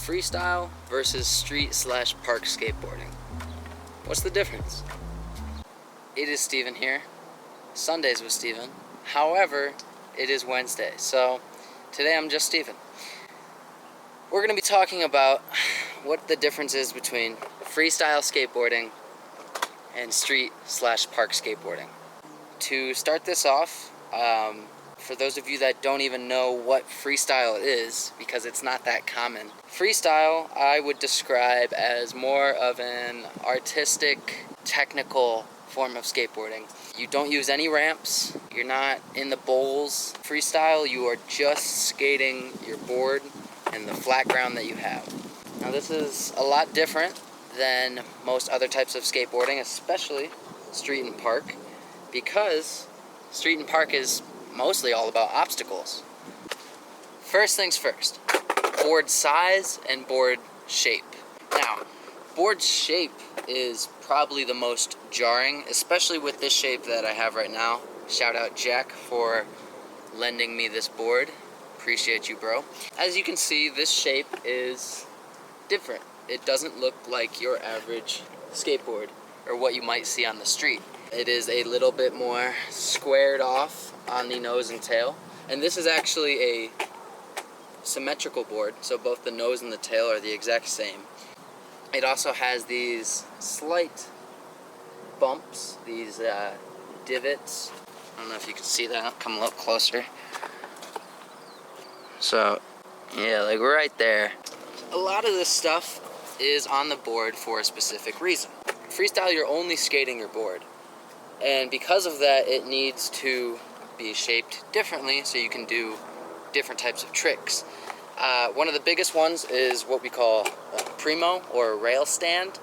Freestyle versus street/park skateboarding. What's the difference? It is Steven here. Sundays with Steven. However, it is Wednesday, so today I'm just Steven. We're going to be talking about what the difference is between freestyle skateboarding and street/park skateboarding. To start this off, for those of you that don't even know what freestyle is, because it's not that common, freestyle I would describe as more of an artistic, technical form of skateboarding. You don't use any ramps, you're not in the bowls. Freestyle, you are just skating your board and the flat ground that you have. Now this is a lot different than most other types of skateboarding, especially street and park, because street and park is mostly all about obstacles. First things first, board size and board shape. Now, board shape is probably the most jarring, especially with this shape that I have right now. Shout out Jack for lending me this board. Appreciate you, bro. As you can see, this shape is different. It doesn't look like your average skateboard or what you might see on the street. It is a little bit more squared off on the nose and tail. And this is actually a symmetrical board, so both the nose and the tail are the exact same. It also has these slight bumps, these divots. I don't know if you can see that. Come a little closer. So, yeah, like right there. A lot of this stuff is on the board for a specific reason. Freestyle, you're only skating your board. And because of that, it needs to be shaped differently so you can do different types of tricks. One of the biggest ones is what we call a primo, or a rail stand.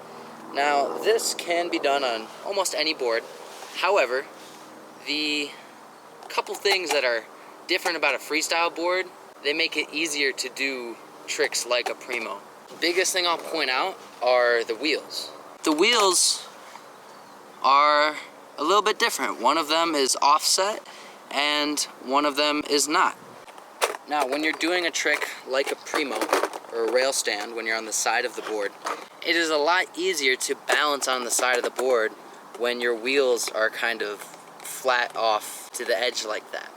Now, this can be done on almost any board. However, the couple things that are different about a freestyle board, they make it easier to do tricks like a primo. Biggest thing I'll point out are the wheels. The wheels are a little bit different. One of them is offset and one of them is not. Now, when you're doing a trick like a primo or a rail stand, when you're on the side of the board, it is a lot easier to balance on the side of the board when your wheels are kind of flat off to the edge like that.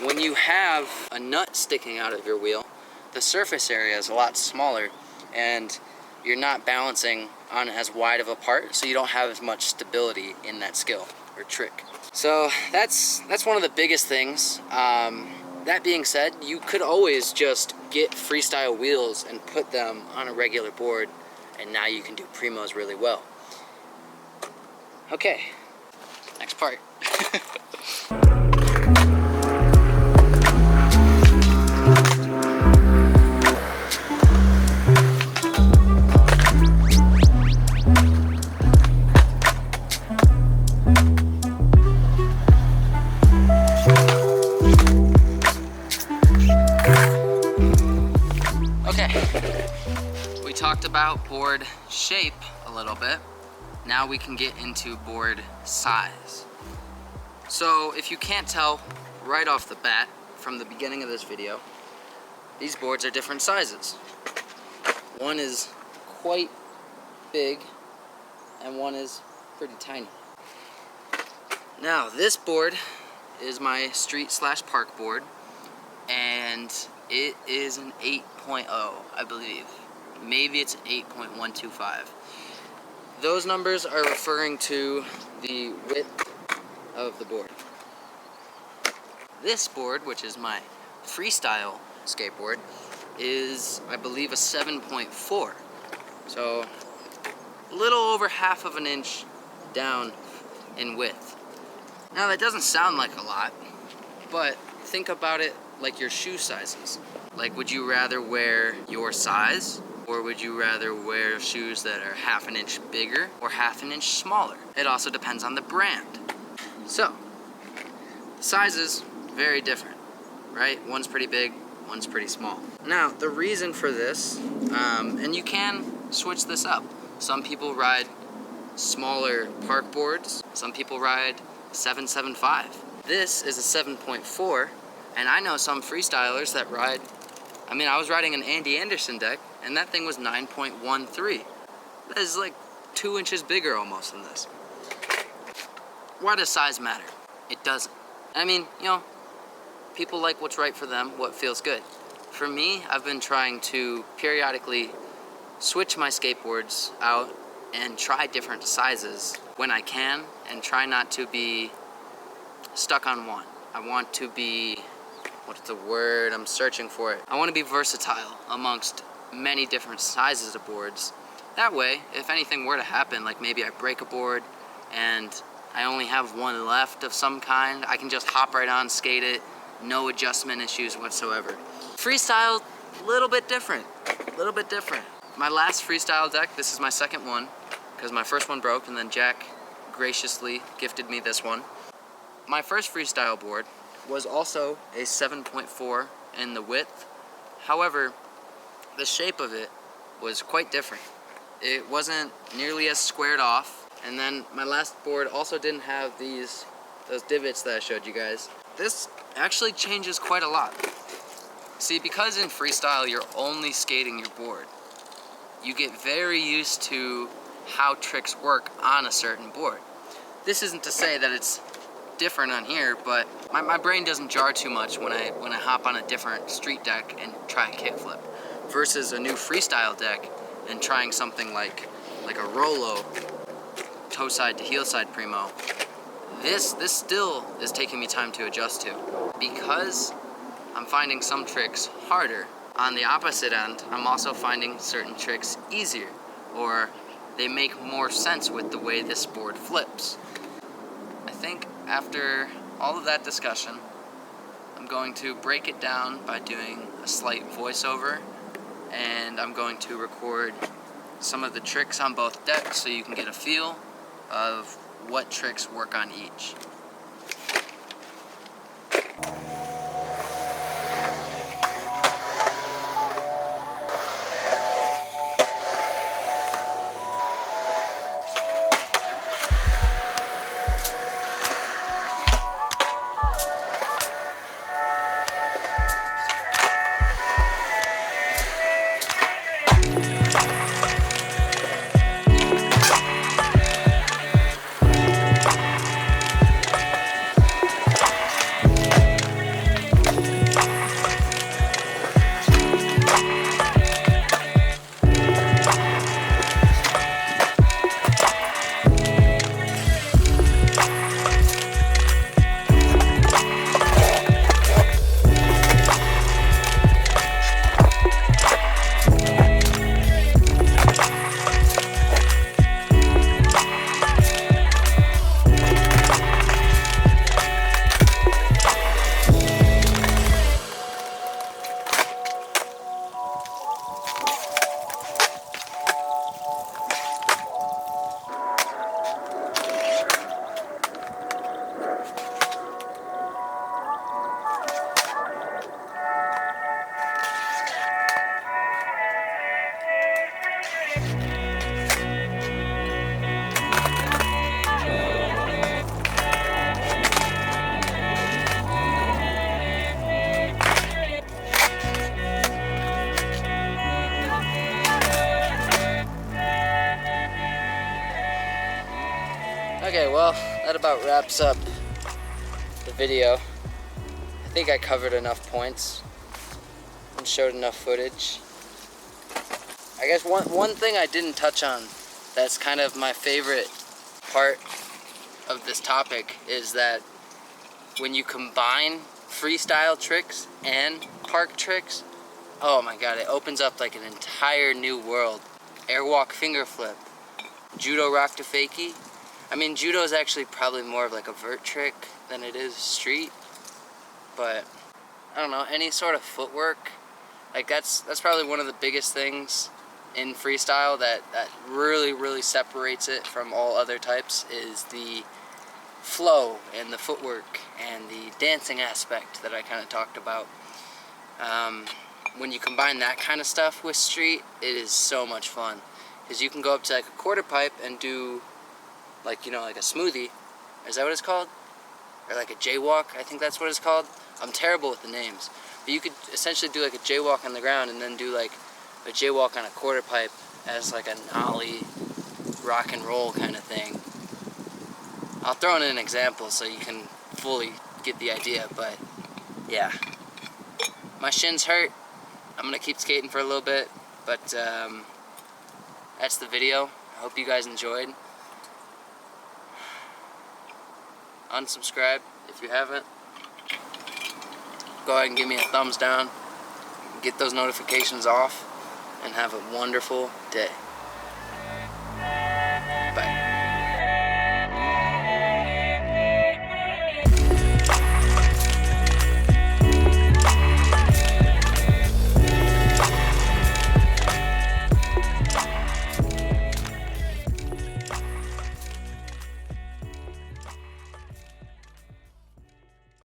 When you have a nut sticking out of your wheel, the surface area is a lot smaller and you're not balancing on as wide of a part, so you don't have as much stability in that skill or trick. So that's one of the biggest things. That being said, you could always just get freestyle wheels and put them on a regular board, and now you can do primos really well. Okay, next part. We talked about board shape a little bit. Now we can get into board size. So if you can't tell right off the bat from the beginning of this video, these boards are different sizes. One is quite big and one is pretty tiny. Now this board is my street/park board, and it is an 8.0, I believe. Maybe it's an 8.125. Those numbers are referring to the width of the board. This board, which is my freestyle skateboard, is, I believe, a 7.4. So a little over half of an inch down in width. Now that doesn't sound like a lot, but think about it like your shoe sizes. Like, would you rather wear your size, or would you rather wear shoes that are half an inch bigger or half an inch smaller? It also depends on the brand. So, the sizes, very different, right? One's pretty big, one's pretty small. Now, the reason for this, and you can switch this up. Some people ride smaller park boards, some people ride 7.75. This is a 7.4, and I know some freestylers that ride I mean, I was riding an Andy Anderson deck, and that thing was 9.13. That is like 2 inches bigger almost than this. Why does size matter? It doesn't. I mean, you know, people like what's right for them, what feels good. For me, I've been trying to periodically switch my skateboards out and try different sizes when I can, and try not to be stuck on one. I want to be, what's the word? I'm searching for it. I want to be versatile amongst many different sizes of boards. That way, if anything were to happen, like maybe I break a board and I only have one left of some kind, I can just hop right on, skate it, no adjustment issues whatsoever. Freestyle, a little bit different. My last freestyle deck, this is my second one, because my first one broke and then Jack graciously gifted me this one. My first freestyle board was also a 7.4 in the width. However, the shape of it was quite different. It wasn't nearly as squared off. And then my last board also didn't have those divots that I showed you guys. This actually changes quite a lot. See, because in freestyle you're only skating your board, you get very used to how tricks work on a certain board. This isn't to say that it's different on here, but my brain doesn't jar too much when I hop on a different street deck and try a kickflip versus a new freestyle deck and trying something like a Rolo toe side to heel side primo. This still is taking me time to adjust to, because I'm finding some tricks harder. On the opposite end, I'm also finding certain tricks easier, or they make more sense with the way this board flips. I think after all of that discussion, I'm going to break it down by doing a slight voiceover, and I'm going to record some of the tricks on both decks so you can get a feel of what tricks work on each. Okay, well, that about wraps up the video. I think I covered enough points and showed enough footage. I guess one thing I didn't touch on that's kind of my favorite part of this topic is that when you combine freestyle tricks and park tricks, oh my god, it opens up like an entire new world. Airwalk finger flip, judo rock to fakie. I mean, judo is actually probably more of like a vert trick than it is street, but I don't know, any sort of footwork, like that's probably one of the biggest things in freestyle that really separates it from all other types, is the flow and the footwork and the dancing aspect that I kind of talked about. When you combine that kind of stuff with street, it is so much fun, because you can go up to like a quarter pipe and do like, you know, like a smoothie. Is that what it's called? Or like a jaywalk, I think that's what it's called. I'm terrible with the names. But you could essentially do like a jaywalk on the ground and then do like a jaywalk on a quarter pipe as like a nollie rock and roll kind of thing. I'll throw in an example so you can fully get the idea, but yeah. My shin's hurt. I'm gonna keep skating for a little bit, but that's the video. I hope you guys enjoyed. Unsubscribe if you haven't. Go ahead and give me a thumbs down. Get those notifications off, and have a wonderful day.